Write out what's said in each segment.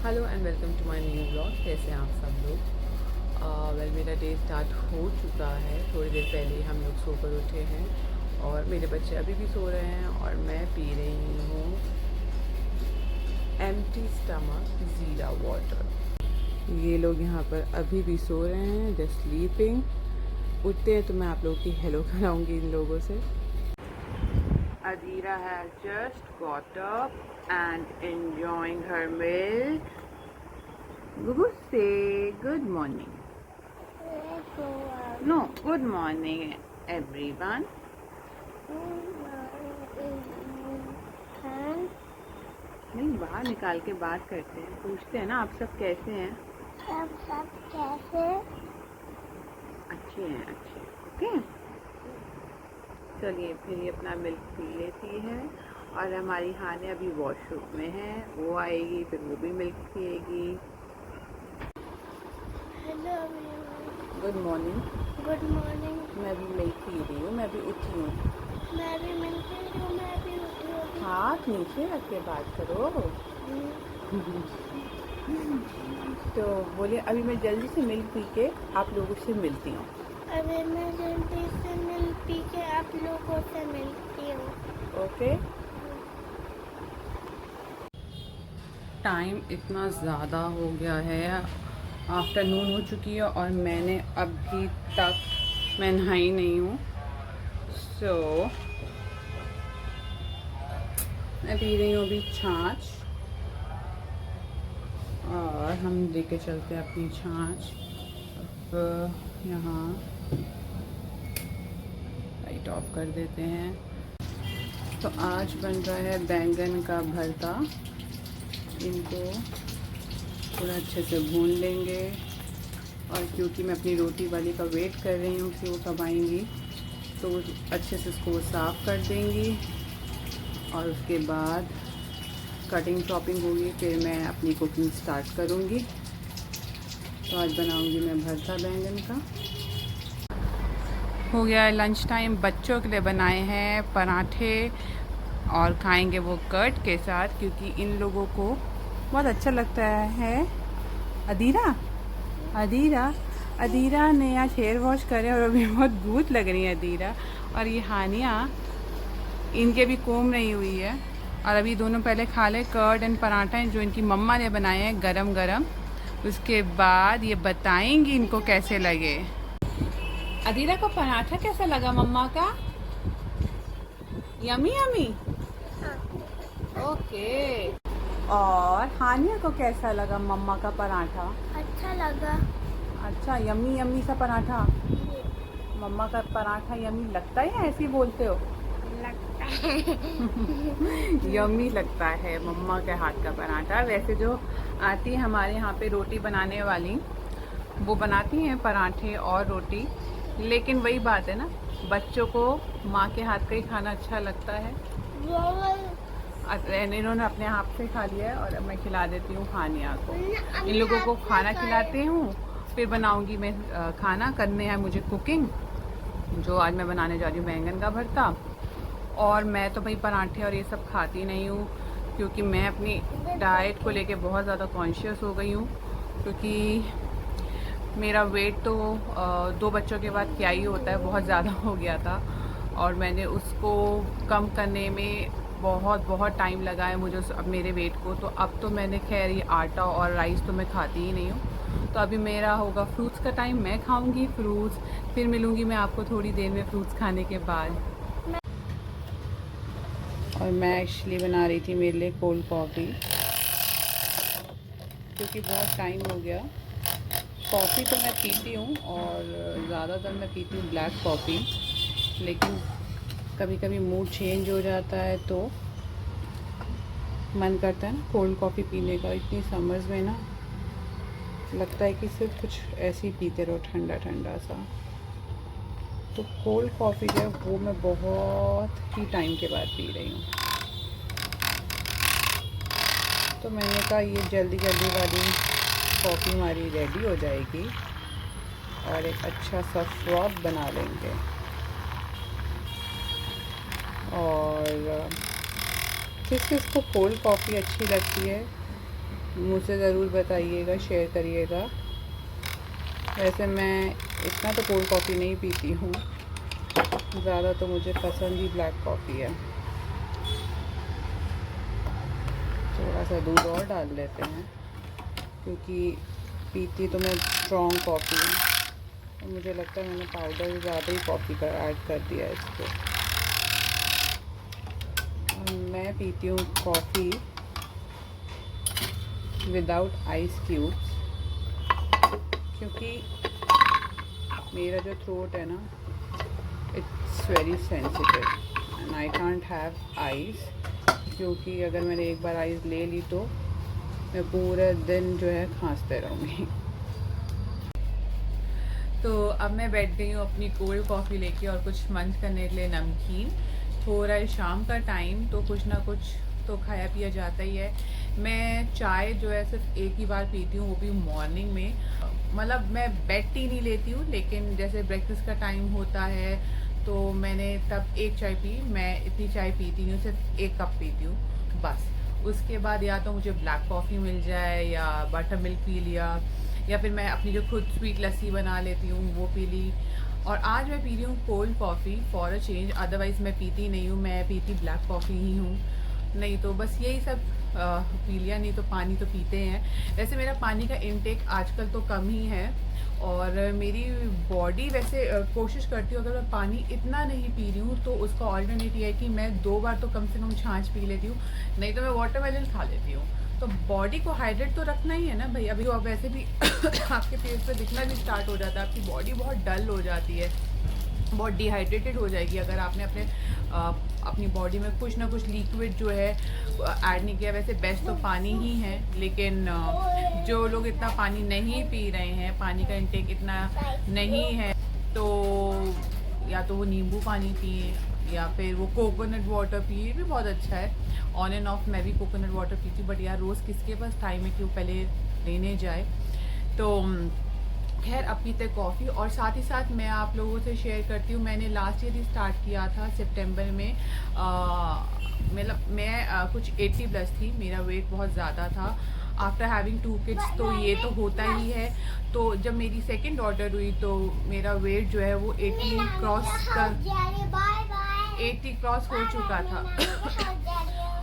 Hello and welcome to my new blog. कैसे हैं आप सब लोग? मेरा डे स्टार्ट हो चुका है। थोड़ी देर पहले हम लोग सोकर उठे हैं और मेरे बच्चे अभी भी सो रहे हैं और मैं पी रही हूँ एम्प्टी स्टमक ज़ीरा वाटर। ये लोग यहाँ पर अभी भी सो रहे हैं, जस्ट स्लीपिंग। उठते हैं तो मैं आप लोगों की हेलो कराऊंगी इन लोगों से। Adira has just got up and enjoying her milk. Gugu, say good morning. No, good morning everyone. नहीं, बाहर निकाल के बात करते हैं, पूछते हैं ना आप सब कैसे हैं। सब कैसे? अच्छे हैं, अच्छे। ओके, चलिए फिर ये अपना मिल्क पी लेती है और हमारी हाने अभी वॉशरूम में है, वो आएगी फिर वो भी मिल्क पिएगी। Hello good morning. Good morning. मैं भी मिल्क पी रही हूँ, मैं भी उठी हूँ। मैं भी मिलती हूँ, मैं भी उठी हूँ। हाथ नीचे रख के बात करो। तो बोलिए, अभी मैं जल्दी से मिल्क पी के आप लोगों से मिलती हूँ। अभी मैं जल्दी से मिल्क पी के आप लोगों से मिलती हूँ। ओके। टाइम इतना ज़्यादा हो गया है, आफ्टरनून हो चुकी है और मैंने अभी तक मैं नहाई नहीं हूँ। सो मैं पी रही हूँ अभी छाछ और हम लेके चलते हैं अपनी छाछ। अब यहाँ लाइट ऑफ कर देते हैं। तो आज बन रहा है बैंगन का भरता। इनको पूरा अच्छे से भून लेंगे और क्योंकि मैं अपनी रोटी वाली का वेट कर रही हूँ कि वो कब आएंगी, तो अच्छे से इसको साफ़ कर देंगी और उसके बाद कटिंग चॉपिंग होगी, फिर मैं अपनी कुकिंग स्टार्ट करूँगी। तो आज बनाऊँगी मैं भरता बैंगन का। हो गया है लंच टाइम। बच्चों के लिए बनाए हैं पराठे और खाएंगे वो कर्ड के साथ, क्योंकि इन लोगों को बहुत अच्छा लगता है। अदीरा अदीरा अदीरा ने आज हेयर वॉश करे और अभी बहुत भूत लग रही है अदीरा। और ये हानिया, इनके भी कोम नहीं हुई है। और अभी दोनों पहले खा ले कर्ड एंड पराठा जो इनकी मम्मा ने बनाए हैं गरम गरम। उसके बाद ये बताएंगी इनको कैसे लगे। अदीरा को पराठा कैसा लगा मम्मा का? Yummy yummy. ओके। और हानिया को कैसा लगा मम्मा का पराठा? अच्छा लगा। अच्छा, यमी यमी सा पराठा। मम्मा का पराठा यमी लगता है या ऐसे ही बोलते हो? लगता है। यमी लगता है मम्मा के हाथ का पराठा। वैसे जो आती है हमारे यहाँ पे रोटी बनाने वाली, वो बनाती हैं पराठे और रोटी, लेकिन वही बात है ना, बच्चों को माँ के हाथ का ही खाना अच्छा लगता है। इन्होंने अपने हाथ से खा लिया है और अब मैं खिला देती हूँ हानिया को। इन लोगों को खाना खिलाती हूँ, फिर बनाऊँगी मैं खाना। करने है मुझे कुकिंग, जो आज मैं बनाने जा रही हूँ बैंगन का भरता। और मैं तो भाई पराठे और ये सब खाती नहीं हूँ, क्योंकि मैं अपनी डाइट को लेके बहुत ज़्यादा कॉन्शियस हो गई हूँ। क्योंकि मेरा वेट तो 2 बच्चों के बाद क्या ही होता है, बहुत ज़्यादा हो गया था और मैंने उसको कम करने में बहुत टाइम लगा है मुझे अब मेरे वेट को। तो अब तो मैंने खैर ये आटा और राइस तो मैं खाती ही नहीं हूँ। तो अभी मेरा होगा फ्रूट्स का टाइम, मैं खाऊंगी फ्रूट्स। फिर मिलूँगी मैं आपको थोड़ी देर में फ्रूट्स खाने के बाद। और मैं एक्चुअली बना रही थी मेरे लिए कोल्ड कॉफ़ी, क्योंकि बहुत टाइम हो गया। कॉफ़ी तो मैं पीती हूँ और ज़्यादातर मैं पीती हूँ ब्लैक कॉफ़ी, लेकिन कभी कभी मूड चेंज हो जाता है तो मन करता है ना कोल्ड कॉफ़ी पीने का। इतनी समर्स में ना लगता है कि सिर्फ कुछ ऐसे ही पीते रहो ठंडा ठंडा सा। तो कोल्ड कॉफ़ी जो है वो मैं बहुत ही टाइम के बाद पी रही हूँ। तो मैंने कहा ये जल्दी जल्दी वाली कॉफ़ी हमारी रेडी हो जाएगी और एक अच्छा सा फ्रॉथ बना लेंगे। और किस किस को कोल्ड कॉफ़ी अच्छी लगती है मुझसे ज़रूर बताइएगा, शेयर करिएगा। वैसे मैं इतना तो कोल्ड कॉफ़ी नहीं पीती हूँ, ज़्यादा तो मुझे पसंद ही ब्लैक कॉफ़ी है। थोड़ा सा दूध और डाल लेते हैं क्योंकि पीती तो मैं स्ट्रॉन्ग कॉफ़ी हूँ, और मुझे लगता है मैंने पाउडर ज़्यादा ही कॉफ़ी का ऐड कर दिया है इसको। मैं पीती हूँ कॉफ़ी विदाउट आइस क्यूब्स क्योंकि मेरा जो थ्रोट है ना, it's very sensitive and I can't have ice, क्योंकि अगर मैंने एक बार आइस ले ली तो मैं पूरे दिन जो है खांसते रहूँगी। तो अब मैं बैठ गई हूँ अपनी कोल्ड कॉफ़ी लेके और कुछ मंच करने के लिए नमकीन। थोड़ा शाम का टाइम तो कुछ ना कुछ तो खाया पिया जाता ही है। मैं चाय जो है सिर्फ एक ही बार पीती हूँ, वो भी मॉर्निंग में। मतलब मैं बेड टी नहीं लेती हूँ, लेकिन जैसे ब्रेकफास्ट का टाइम होता है तो मैंने तब एक चाय पी। मैं इतनी चाय पीती नहीं हूँ, सिर्फ एक कप पीती हूँ बस। उसके बाद या तो मुझे ब्लैक कॉफ़ी मिल जाए या बटर मिल्क पी लिया, या फिर मैं अपनी जो खुद स्वीट लस्सी बना लेती हूँ वो पी ली। और आज मैं पी रही हूँ cold coffee for a change, otherwise मैं पीती नहीं हूँ, मैं पीती ब्लैक कॉफ़ी ही हूँ। नहीं तो बस यही सब पी लिया, नहीं तो पानी तो पीते हैं। वैसे मेरा पानी का इनटेक आजकल तो कम ही है, और मेरी बॉडी वैसे कोशिश करती हूँ अगर मैं पानी इतना नहीं पी रही हूँ तो उसका ऑल्टरनेट ये है कि मैं 2 बार तो कम से कम छाछ पी लेती हूँ, नहीं तो मैं वाटरमेलन खा लेती हूँ। तो बॉडी को हाइड्रेट तो रखना ही है ना भाई। अभी अब वैसे भी आपके फेस पे दिखना भी स्टार्ट हो जाता है, आपकी बॉडी बहुत डल हो जाती है, बहुत डिहाइड्रेटेड हो जाएगी अगर आपने अपनी बॉडी में कुछ ना कुछ लिक्विड जो है ऐड नहीं किया। वैसे बेस्ट तो पानी ही है, लेकिन जो लोग इतना पानी नहीं पी रहे हैं, पानी का इंटेक इतना नहीं है, तो या तो वो नींबू पानी पिए या फिर वो कोकोनट वाटर पिए, भी बहुत अच्छा है। ऑन एंड ऑफ मैं भी कोकोनट वाटर पीती हूँ, बट यार रोज़ किसके पास टाइम है कि वो पहले लेने जाए। तो खैर अब पीते कॉफ़ी। और साथ ही साथ मैं आप लोगों से शेयर करती हूँ, मैंने लास्ट ईयर ही स्टार्ट किया था सितंबर में। मतलब मैं कुछ 80 प्लस थी, मेरा वेट बहुत ज़्यादा था। आफ्टर हैविंग 2 किड्स तो ये तो होता ही है। तो जब मेरी सेकंड डॉटर हुई तो मेरा वेट जो है वो 80 क्रॉस हो चुका था।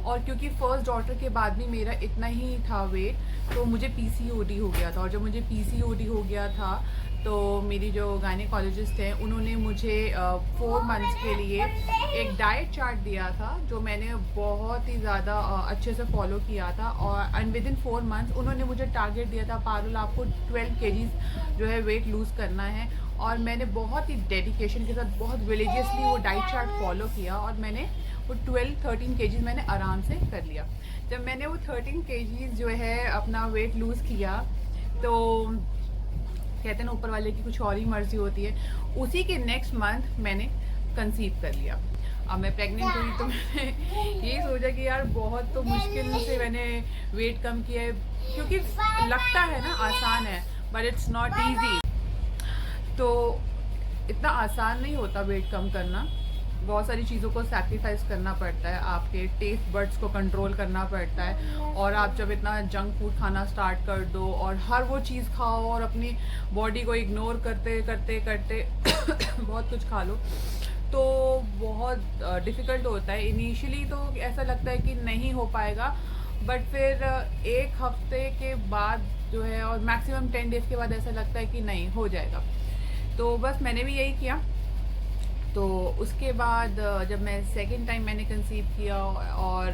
और क्योंकि फर्स्ट डॉटर के बाद भी मेरा इतना ही था वेट, तो मुझे पीसीओडी हो गया था। और जब मुझे पीसीओडी हो गया था तो मेरी जो गायनेकोलॉजिस्ट हैं उन्होंने मुझे 4 मंथ्स के लिए एक डाइट चार्ट दिया था, जो मैंने बहुत ही ज़्यादा अच्छे से फॉलो किया था। और विद इन 4 मंथ्स उन्होंने मुझे टारगेट दिया था, पारुल आपको 12 kgs जो है वेट लूज़ करना है। और मैंने बहुत ही डेडिकेशन के साथ, बहुत रिलीजियसली वो डाइट चार्ट फॉलो किया, और मैंने वो 12-13 kgs मैंने आराम से कर लिया। जब मैंने वो 13 kgs जो है अपना वेट लूज़ किया, तो कहते हैं ना ऊपर वाले की कुछ और ही मर्जी होती है। उसी के नेक्स्ट मंथ मैंने कंसीव कर लिया। अब मैं प्रेग्नेंट हुई तो मैंने यही सोचा कि यार बहुत तो मुश्किल से मैंने वेट कम किया है, क्योंकि लगता है ना आसान है, बट इट्स नॉट ईजी। तो इतना आसान नहीं होता वेट कम करना, बहुत सारी चीज़ों को सैक्रिफाइस करना पड़ता है, आपके टेस्ट बड्स को कंट्रोल करना पड़ता है। और आप जब इतना जंक फूड खाना स्टार्ट कर दो और हर वो चीज़ खाओ और अपनी बॉडी को इग्नोर करते करते करते बहुत कुछ खा लो, तो बहुत डिफ़िकल्ट होता है। इनिशियली तो ऐसा लगता है कि नहीं हो पाएगा, बट फिर 1 हफ्ते के बाद जो है, और मैक्सिमम 10 डेज़ के बाद ऐसा लगता है कि नहीं हो जाएगा। तो बस मैंने भी यही किया। तो उसके बाद जब मैं सेकंड टाइम मैंने कंसीव किया, और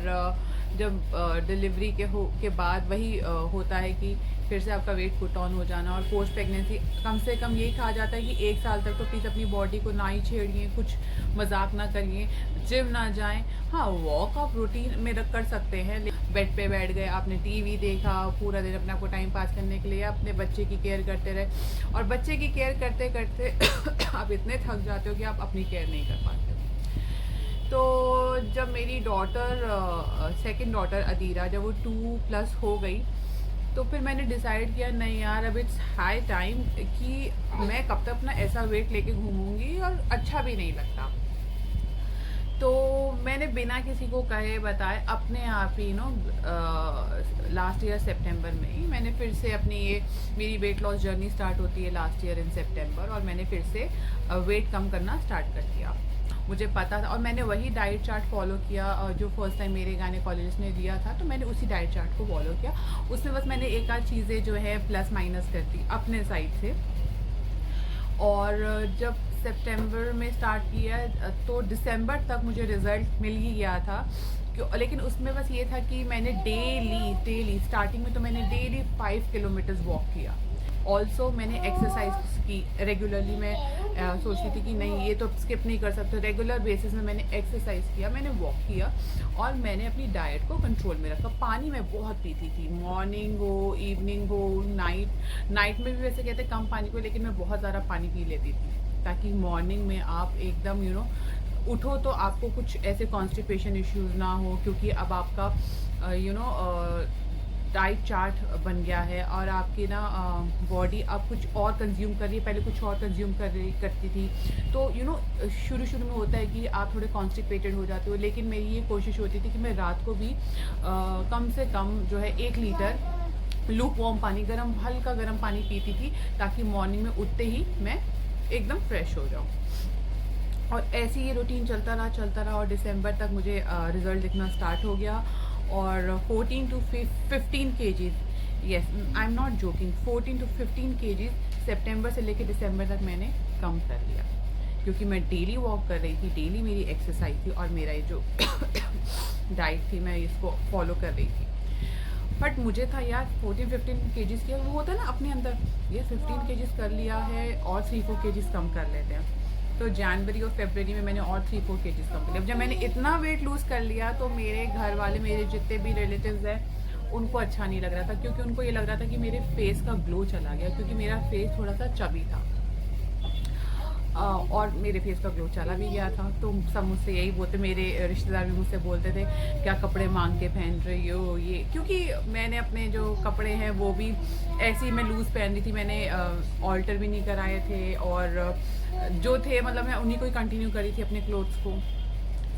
जब डिलीवरी के बाद वही होता है कि फिर से आपका वेट पुट ऑन हो जाना। और पोस्ट प्रेगनेंसी कम से कम यही कहा जाता है कि 1 साल तक तो प्लीज़ अपनी बॉडी को ना ही छेड़िए, कुछ मजाक ना करिए, जिम ना जाएं। हाँ, वॉक आप रूटीन में रख कर सकते हैं, बेड पे बैठ गए, आपने टीवी देखा, पूरा दिन अपने आपको टाइम पास करने के लिए अपने बच्चे की केयर करते रहे। और बच्चे की केयर करते करते आप इतने थक जाते हो कि आप अपनी केयर नहीं कर पाते। तो जब मेरी डॉटर सेकंड डॉटर अदीरा जब वो 2+ हो गई, तो फिर मैंने डिसाइड किया नहीं यार, अब इट्स हाई टाइम कि मैं कब तक अपना ऐसा वेट लेके घूमूंगी, और अच्छा भी नहीं लगता। तो मैंने बिना किसी को कहे बताए अपने आप ही लास्ट ईयर सितंबर में ही मैंने फिर से अपनी ये मेरी वेट लॉस जर्नी स्टार्ट होती है लास्ट ईयर इन सितंबर, और मैंने फिर से वेट कम करना स्टार्ट कर दिया। मुझे पता था और मैंने वही डाइट चार्ट फॉलो किया जो फर्स्ट टाइम मेरे गायनेकोलॉजिस्ट ने दिया था, तो मैंने उसी डाइट चार्ट को फॉलो किया। उसमें बस मैंने एक आध चीज़ें जो है प्लस माइनस कर दी अपने साइड से। और जब सितंबर में स्टार्ट किया तो दिसंबर तक मुझे रिज़ल्ट मिल ही गया था, लेकिन उसमें बस ये था कि मैंने डेली स्टार्टिंग में तो मैंने डेली 5 किलोमीटर्स वॉक किया। ऑल्सो मैंने एक्सरसाइज की रेगुलरली। मैं सोचती थी कि नहीं ये तो स्किप नहीं कर सकते, रेगुलर बेसिस में मैंने एक्सरसाइज किया, मैंने वॉक किया, और मैंने अपनी डाइट को कंट्रोल में रखा। पानी मैं बहुत पीती थी, मॉर्निंग हो, इवनिंग हो, नाइट में भी वैसे कहते कम पानी को, लेकिन मैं बहुत ज़्यादा पानी पी लेती थी, ताकि मॉर्निंग में आप एकदम उठो तो आपको कुछ ऐसे कॉन्स्टिपेशन इश्यूज ना हो, क्योंकि अब आपका डाइट चार्ट बन गया है और आपकी बॉडी अब कुछ और कंज्यूम कर रही है, पहले कुछ और कंज्यूम करती थी। तो शुरू में होता है कि आप थोड़े कॉन्स्टिपेटेड हो जाते हो, लेकिन मेरी ये कोशिश होती थी कि मैं रात को भी कम से कम जो है 1 लीटर लूप वार्म पानी, हल्का गर्म पानी पीती थी, ताकि मॉर्निंग में उठते ही मैं एकदम फ्रेश हो जाऊँ। और ऐसे ये रूटीन चलता रहा और दिसंबर तक मुझे रिज़ल्ट दिखना स्टार्ट हो गया। और 14 to 15 kgs, yes I am not joking, 14 to 15 kgs सितंबर से लेकर दिसंबर तक मैंने कम कर लिया, क्योंकि मैं डेली वॉक कर रही थी, डेली मेरी एक्सरसाइज थी, और मेरा ये जो डाइट थी मैं इसको फॉलो कर रही थी। बट मुझे था यार 14-15 kgs किया, वो होता है ना अपने अंदर, ये 15 kgs कर लिया है और 3-4 kgs कम कर लेते हैं। तो जनवरी और फरवरी में मैंने और 3-4 kgs कम कर लिया। जब मैंने इतना वेट लूज़ कर लिया तो मेरे घर वाले, मेरे जितने भी रिलेटिव्स हैं, उनको अच्छा नहीं लग रहा था, क्योंकि उनको ये लग रहा था कि मेरे फेस का ग्लो चला गया, क्योंकि मेरा फेस थोड़ा सा चबी था और मेरे फेस का ग्लो चला भी गया था। तो सब मुझसे यही बोलते, मेरे रिश्तेदार भी मुझसे बोलते थे क्या कपड़े मांग के पहन रही हो ये, क्योंकि मैंने अपने जो कपड़े हैं वो भी ऐसे ही मैं लूज़ पहन रही थी, मैंने ऑल्टर भी नहीं कराए थे, और जो थे मतलब मैं उन्हीं को ही कंटिन्यू करी थी अपने क्लोथ्स को।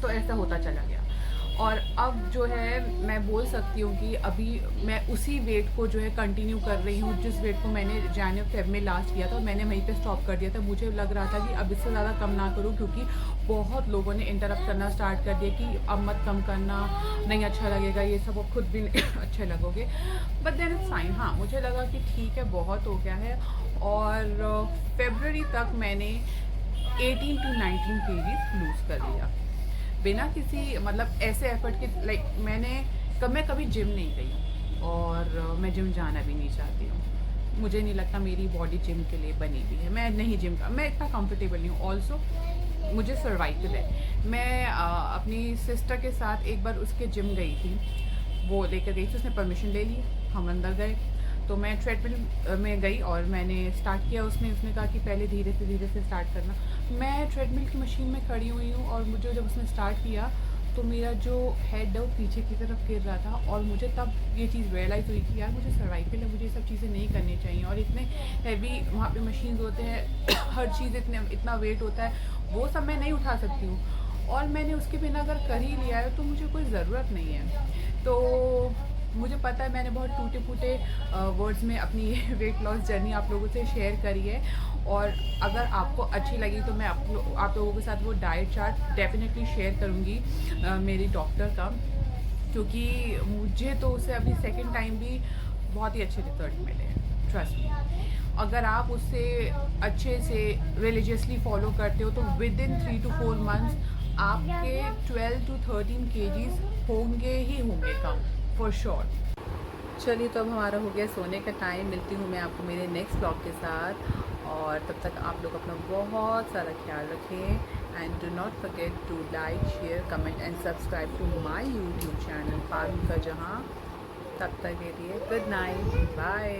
तो ऐसा होता चला गया। और अब जो है मैं बोल सकती हूँ कि अभी मैं उसी वेट को जो है कंटिन्यू कर रही हूँ, जिस वेट को मैंने जनवरी फेब में लास्ट किया था, मैंने वहीं पे स्टॉप कर दिया था। मुझे लग रहा था कि अब इससे ज़्यादा कम ना करूँ, क्योंकि बहुत लोगों ने इंटरप्ट करना स्टार्ट कर दिया कि अब मत कम करना, नहीं अच्छा लगेगा ये सब, और खुद भी नहीं अच्छे लगोगे। But then it's fine. हाँ, मुझे लगा कि ठीक है, बहुत हो गया है। और फरवरी तक मैंने 18 to 19 kgs लूज़ कर लिया, बिना किसी मतलब ऐसे एफर्ट के। मैं कभी जिम नहीं गई, और मैं जिम जाना भी नहीं चाहती हूँ। मुझे नहीं लगता मेरी बॉडी जिम के लिए बनी हुई है। मैं नहीं जिम का, मैं इतना कंफर्टेबल नहीं हूँ। ऑल्सो मुझे सर्वाइकल है। मैं अपनी सिस्टर के साथ एक बार उसके जिम गई थी, वो लेकर गई थी, उसने परमिशन ले ली, हम अंदर गए। तो मैं ट्रेडमिल में गई और मैंने स्टार्ट किया। उसने कहा कि पहले धीरे से स्टार्ट करना। मैं ट्रेडमिल की मशीन में खड़ी हुई हूँ, और मुझे जब उसने स्टार्ट किया तो मेरा जो हेड है वो पीछे की तरफ गिर रहा था, और मुझे तब ये चीज़ रियलाइज़ हुई कि यार मुझे सर्वाइकल है, मुझे ये सब चीज़ें नहीं करनी चाहिए। और इतने हैवी वहाँ पे मशीन्स होते हैं, हर चीज़ इतना वेट होता है, वो सब मैं नहीं उठा सकती हूँ। और मैंने उसके बिना अगर कर ही लिया है तो मुझे कोई ज़रूरत नहीं है। तो मुझे पता है मैंने बहुत टूटे फूटे वर्ड्स में अपनी ये वेट लॉस जर्नी आप लोगों से शेयर करी है, और अगर आपको अच्छी लगी तो मैं आप लोगों के साथ वो डाइट चार्ट डेफिनेटली शेयर करूँगी मेरी डॉक्टर का, क्योंकि मुझे तो उसे अभी सेकंड टाइम भी बहुत ही अच्छे रिजल्ट मिले हैं, ट्रस्ट मी। अगर आप उससे अच्छे से रिलीजियसली फॉलो करते हो तो विद इन 3 to 4 months आपके 12 to 13 kgs होंगे ही होंगे कम, फॉर श्योर। चलिए, तो अब हमारा हो गया सोने का टाइम। मिलती हूँ मैं आपको मेरे नेक्स्ट ब्लॉग के साथ, और तब तक आप लोग अपना बहुत सारा ख्याल रखें। And do not forget to like, share, comment and subscribe to my YouTube channel Parul का जहां। तब तक के लिए गुड नाइट, बाय।